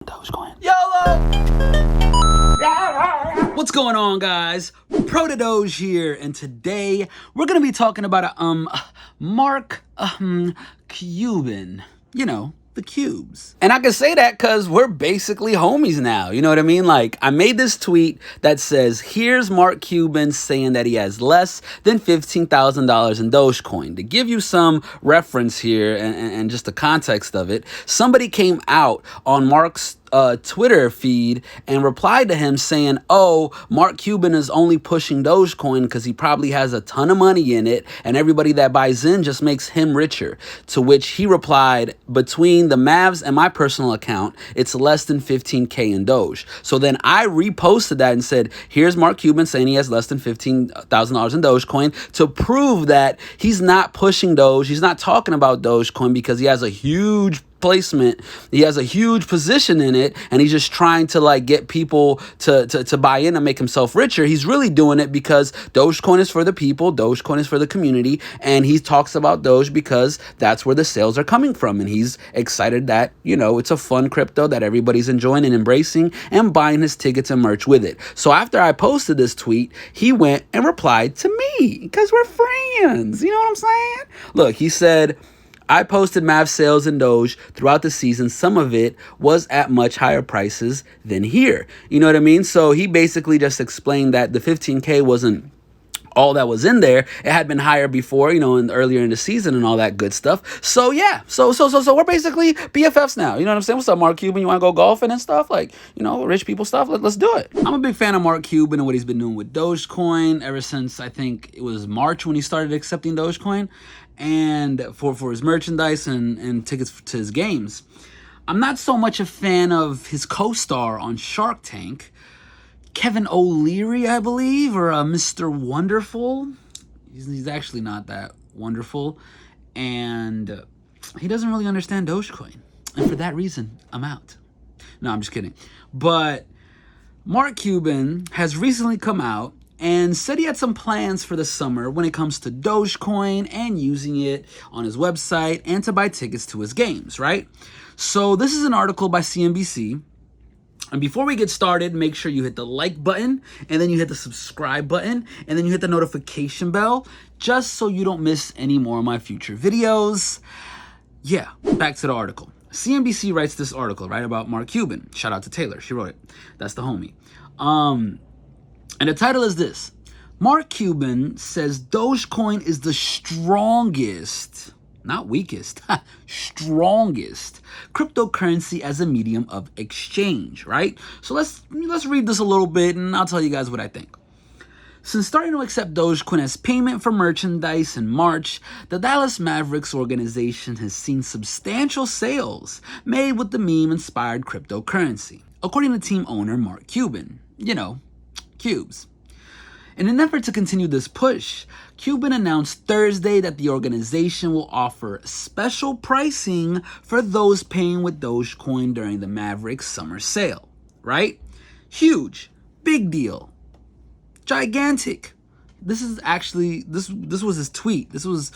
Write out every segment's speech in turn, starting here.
Dogecoin. YOLO! What's going on, guys? Proto Doge here, and today we're gonna be talking about Mark Cuban. You know, the cubes. And I can say that because we're basically homies now. You know what I mean? Like, I made this tweet that says, here's Mark Cuban saying that he has less than $15,000 in Dogecoin. To give you some reference here and just the context of it, somebody came out on Mark's Twitter feed and replied to him saying, oh, Mark Cuban is only pushing Dogecoin because he probably has a ton of money in it and everybody that buys in just makes him richer. To which he replied, between the Mavs and my personal account, it's less than 15K in Doge. So then I reposted that and said, here's Mark Cuban saying he has less than $15,000 in Dogecoin to prove that he's not pushing Doge. He's not talking about Dogecoin because he has a huge placement, he has a huge position in it, and he's just trying to like get people to buy in and make himself richer. He's really doing it because Dogecoin is for the people, Dogecoin is for the community, and he talks about Doge because that's where the sales are coming from, and he's excited that, you know, it's a fun crypto that everybody's enjoying and embracing and buying his tickets and merch with it. So after I posted this tweet, he went and replied to me because we're friends. You know what I'm saying? Look, he said, I posted Mav sales in Doge throughout the season. Some of it was at much higher prices than here. You know what I mean? So he basically just explained that the 15K wasn't all that was in there. It had been higher before, you know, earlier in the season and all that good stuff. So yeah, so we're basically BFFs now. You know what I'm saying? What's up, Mark Cuban? You want to go golfing and stuff? Like, you know, rich people stuff? Let's do it. I'm a big fan of Mark Cuban and what he's been doing with Dogecoin ever since, I think it was March when he started accepting Dogecoin and for his merchandise and tickets to his games. I'm not so much a fan of his co-star on Shark Tank, Kevin O'Leary, I believe, or Mr. Wonderful. He's actually not that wonderful, and he doesn't really understand Dogecoin, and for that reason, I'm out. No, I'm just kidding. But Mark Cuban has recently come out and said he had some plans for the summer when it comes to Dogecoin and using it on his website and to buy tickets to his games, right? So this is an article by CNBC. And before we get started, make sure you hit the like button, and then you hit the subscribe button, and then you hit the notification bell, just so you don't miss any more of my future videos. Yeah, back to the article. CNBC writes this article, right, about Mark Cuban. Shout out to Taylor, she wrote it. That's the homie. And the title is this: Mark Cuban says Dogecoin is the strongest, not weakest, strongest cryptocurrency as a medium of exchange, right? So let's read this a little bit and I'll tell you guys what I think. Since starting to accept Dogecoin as payment for merchandise in March, the Dallas Mavericks organization has seen substantial sales made with the meme-inspired cryptocurrency, according to team owner Mark Cuban. You know, cubes. In an effort to continue this push, Cuban announced Thursday that the organization will offer special pricing for those paying with Dogecoin during the Mavericks summer sale, right? Huge, big deal, gigantic. This is actually, this was his tweet. This was,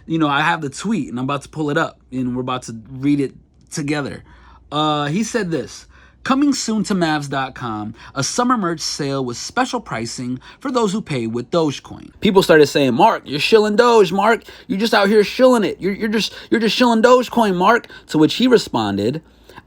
you know, I have the tweet and I'm about to pull it up and we're about to read it together. He said this: coming soon to Mavs.com, a summer merch sale with special pricing for those who pay with Dogecoin. People started saying, Mark, you're shilling Doge, Mark. You're just out here shilling it. You're just shilling Dogecoin, Mark. To which he responded,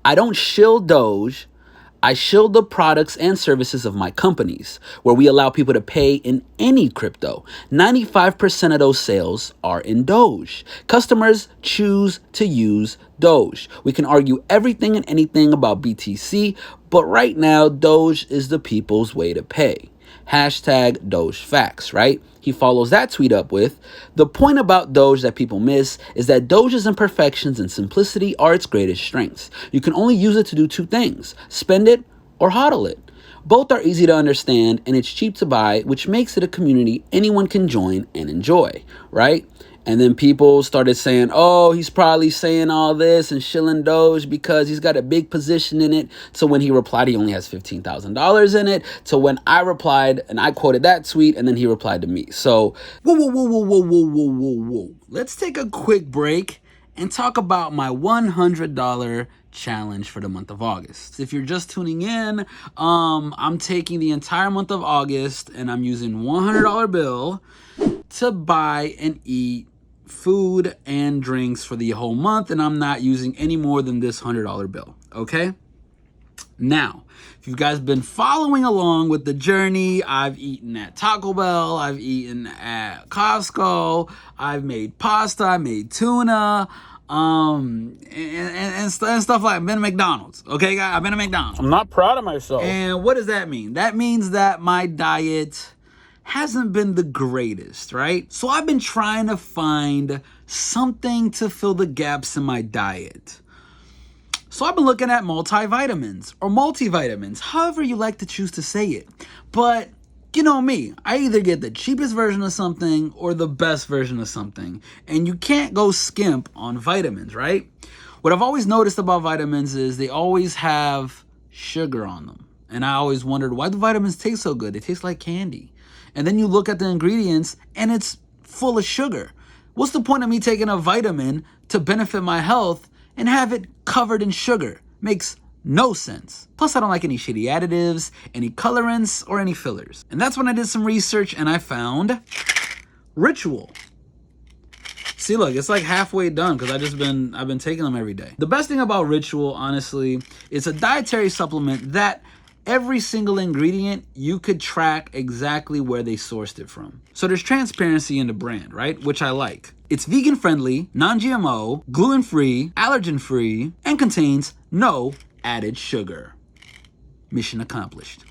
I don't shill Doge. I shill the products and services of my companies, where we allow people to pay in any crypto. 95% of those sales are in Doge. Customers choose to use Doge. We can argue everything and anything about BTC, but right now, Doge is the people's way to pay. Hashtag Doge facts, right? He follows that tweet up with, the point about Doge that people miss is that Doge's imperfections and simplicity are its greatest strengths. You can only use it to do two things: spend it or hodl it. Both are easy to understand and it's cheap to buy, which makes it a community anyone can join and enjoy, right? And then people started saying, oh, he's probably saying all this and shilling Doge because he's got a big position in it. So when he replied, he only has $15,000 in it. So when I replied and I quoted that tweet and then he replied to me. So, whoa. Let's take a quick break and talk about my $100 challenge for the month of August. If you're just tuning in, I'm taking the entire month of August and I'm using $100 bill to buy and eat food and drinks for the whole month, and I'm not using any more than this $100 bill, okay? Now, if you guys been following along with the journey, I've eaten at Taco Bell, I've eaten at Costco, I've made pasta, I made tuna, and stuff like I've been to McDonald's, okay, guys? I've been to McDonald's. I'm not proud of myself. And what does that mean? That means that my diet hasn't been the greatest, right? So I've been trying to find something to fill the gaps in my diet. So I've been looking at multivitamins or multivitamins, however you like to choose to say it. But you know me, I either get the cheapest version of something or the best version of something. And you can't go skimp on vitamins, right? What I've always noticed about vitamins is they always have sugar on them. And I always wondered, why do vitamins taste so good? They taste like candy. And then you look at the ingredients and it's full of sugar. What's the point of me taking a vitamin to benefit my health and have it covered in sugar? Makes no sense. Plus, I don't like any shitty additives, any colorants, or any fillers. And that's when I did some research and I found Ritual. See, look, it's like halfway done because I've been taking them every day. The best thing about Ritual, honestly, is a dietary supplement that every single ingredient, you could track exactly where they sourced it from. So there's transparency in the brand, right? Which I like. It's vegan friendly, non-GMO, gluten-free, allergen-free, and contains no added sugar. Mission accomplished.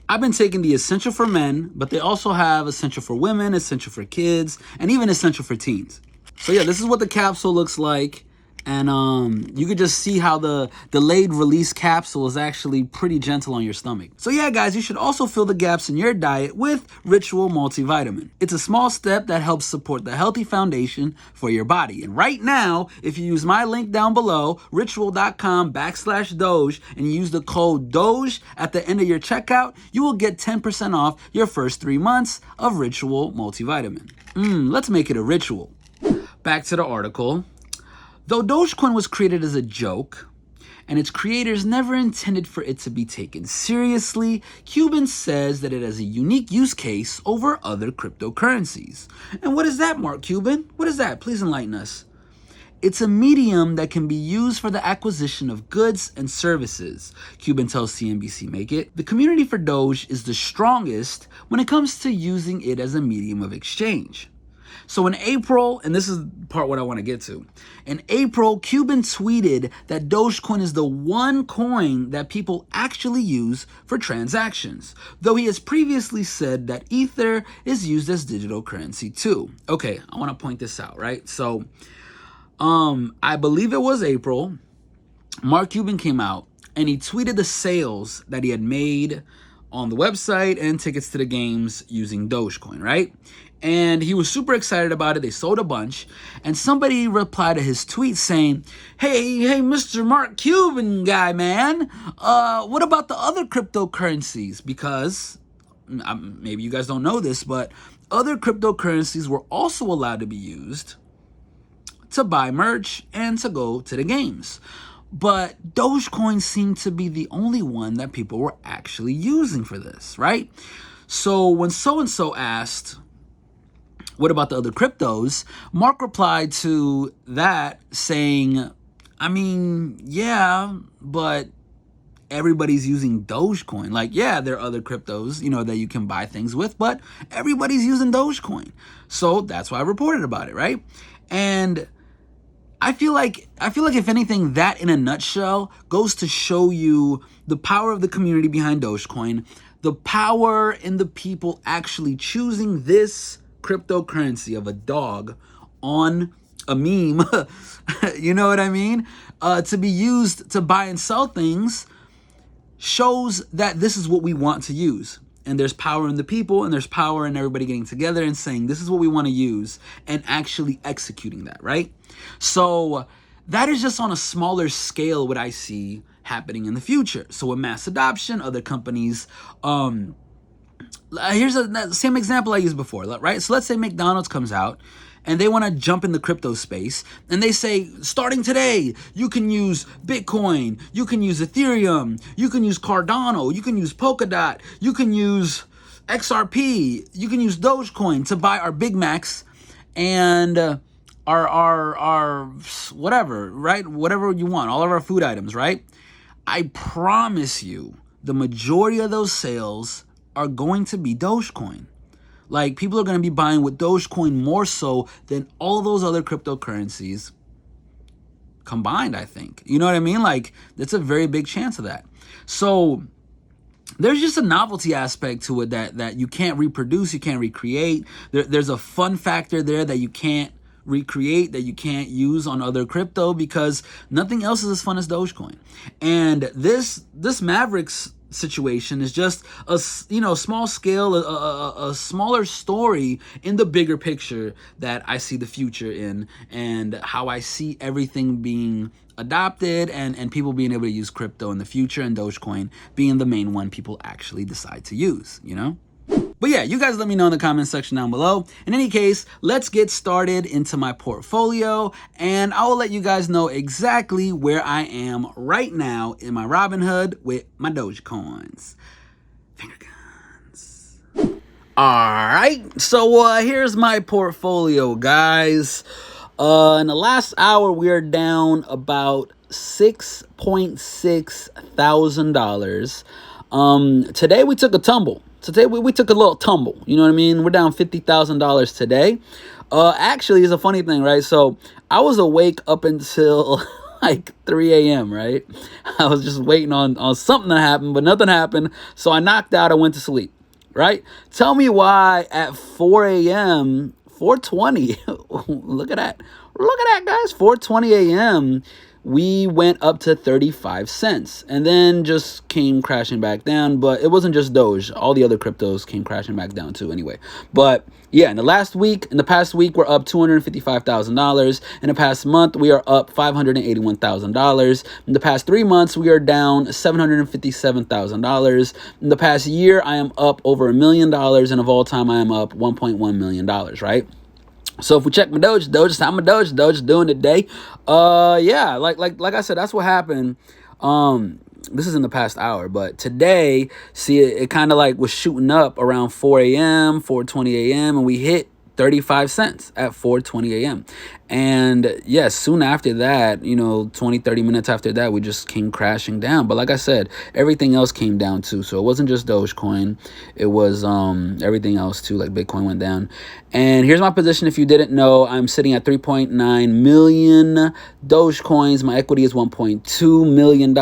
I've been taking the essential for men, but they also have essential for women, essential for kids, and even essential for teens. So yeah, this is what the capsule looks like. And you could just see how the delayed release capsule is actually pretty gentle on your stomach. So yeah, guys, you should also fill the gaps in your diet with Ritual Multivitamin. It's a small step that helps support the healthy foundation for your body. And right now, if you use my link down below, ritual.com/Doge, and you use the code Doge at the end of your checkout, you will get 10% off your first 3 months of Ritual Multivitamin. Let's make it a ritual. Back to the article. Though Dogecoin was created as a joke, and its creators never intended for it to be taken seriously, Cuban says that it has a unique use case over other cryptocurrencies. And what is that, Mark Cuban? What is that? Please enlighten us. It's a medium that can be used for the acquisition of goods and services, Cuban tells CNBC Make It. The community for Doge is the strongest when it comes to using it as a medium of exchange. So in April, and this is the part what I want to get to. In April, Cuban tweeted that Dogecoin is the one coin that people actually use for transactions, though he has previously said that Ether is used as digital currency too. Okay, I want to point this out, right? So, I believe it was April, Mark Cuban came out and he tweeted the sales that he had made on the website and tickets to the games using Dogecoin, right? And he was super excited about it. They sold a bunch. And somebody replied to his tweet saying, hey, Mr. Mark Cuban guy, man, what about the other cryptocurrencies? Because maybe you guys don't know this, but other cryptocurrencies were also allowed to be used to buy merch and to go to the games. But Dogecoin seemed to be the only one that people were actually using for this, right? So when so-and-so asked, what about the other cryptos? Mark replied to that saying, I mean, yeah, but everybody's using Dogecoin. Like, yeah, there are other cryptos, that you can buy things with, but everybody's using Dogecoin. So that's why I reported about it, right? And I feel like if anything, that in a nutshell goes to show you the power of the community behind Dogecoin, the power in the people actually choosing this cryptocurrency of a dog on a meme, you know what I mean? To be used to buy and sell things shows that this is what we want to use. And there's power in the people, and there's power in everybody getting together and saying, this is what we want to use, and actually executing that, right? So that is just on a smaller scale what I see happening in the future. So with mass adoption, other companies, here's the same example I used before, right? So let's say McDonald's comes out and they want to jump in the crypto space, and they say, starting today, you can use Bitcoin, you can use Ethereum, you can use Cardano, you can use Polkadot, you can use XRP, you can use Dogecoin to buy our Big Macs and our whatever, right? Whatever you want, all of our food items, right? I promise you, the majority of those sales are going to be Dogecoin. Like, people are going to be buying with Dogecoin more so than all those other cryptocurrencies combined, I think. You know what I mean? Like, it's a very big chance of that. So there's just a novelty aspect to it that you can't reproduce, you can't recreate. There's a fun factor there that you can't recreate, that you can't use on other crypto, because nothing else is as fun as Dogecoin. And this Mavericks situation is just a small scale, a smaller story in the bigger picture that I see the future in, and how I see everything being adopted and people being able to use crypto in the future, and Dogecoin being the main one people actually decide to use, you know? But yeah, you guys let me know in the comment section down below. In any case, let's get started into my portfolio, and I will let you guys know exactly where I am right now in my Robinhood with my Dogecoins. Finger guns. All right, so here's my portfolio, guys. In the last hour, we are down about $6.6 thousand. Today we took a tumble. Today we took a little tumble. You know what I mean? We're down $50,000 today. Actually, it's a funny thing, right? So I was awake up until like 3 a.m., right? I was just waiting on something to happen, but nothing happened. So I knocked out. I went to sleep, right? Tell me why at 4 a.m., 4:20, look at that, guys, 4:20 a.m., we went up to 35 cents and then just came crashing back down. But it wasn't just Doge. All the other cryptos came crashing back down too anyway. But yeah, in the past week, we're up $255,000. In the past month, we are up $581,000. In the past 3 months, we are down $757,000. In the past year, I am up over $1 million. And of all time, I am up $1.1 million, right? So if we check my Doge, Doge is doing today. Yeah, like I said, that's what happened. This is in the past hour, but today, see, it kind of like was shooting up around 4 a.m., 4:20 a.m., and we hit 35 cents at 4:20 a.m. And yes, soon after that, 20, 30 minutes after that, we just came crashing down. But like I said, everything else came down too. So it wasn't just Dogecoin. It was everything else too, like Bitcoin went down. And here's my position. If you didn't know, I'm sitting at 3.9 million Dogecoins. My equity is $1.2 million.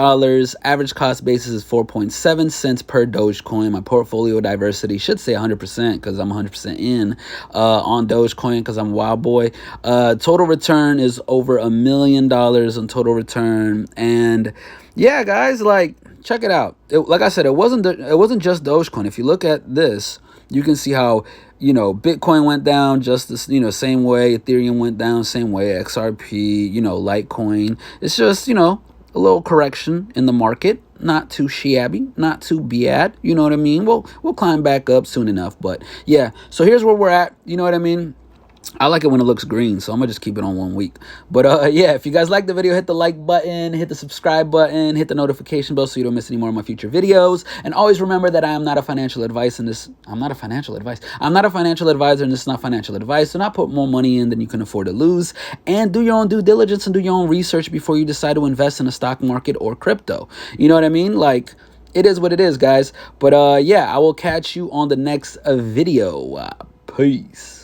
Average cost basis is 4.7 cents per Dogecoin. My portfolio diversity should say 100% because I'm 100% in on Dogecoin because I'm a wild boy. Total return is over $1 million on total return. And yeah, guys, like, check it out. Like I said, it wasn't just Dogecoin. If you look at this, you can see how, Bitcoin went down just this, same way. Ethereum went down same way. XRP, Litecoin. It's just, a little correction in the market. Not too shabby, not too bad. You know what I mean? We'll climb back up soon enough. But yeah, so here's where we're at. You know what I mean? I like it when it looks green, so I'm gonna just keep it on 1 week. But yeah, if you guys like the video, hit the like button, hit the subscribe button, hit the notification bell so you don't miss any more of my future videos. And always remember that I am not a financial advice, and I'm not a financial advisor, and this is not financial advice. Do not put more money in than you can afford to lose, and do your own due diligence and do your own research before you decide to invest in the stock market or crypto. You know what I mean? Like, it is what it is, guys. But yeah, I will catch you on the next video. Peace.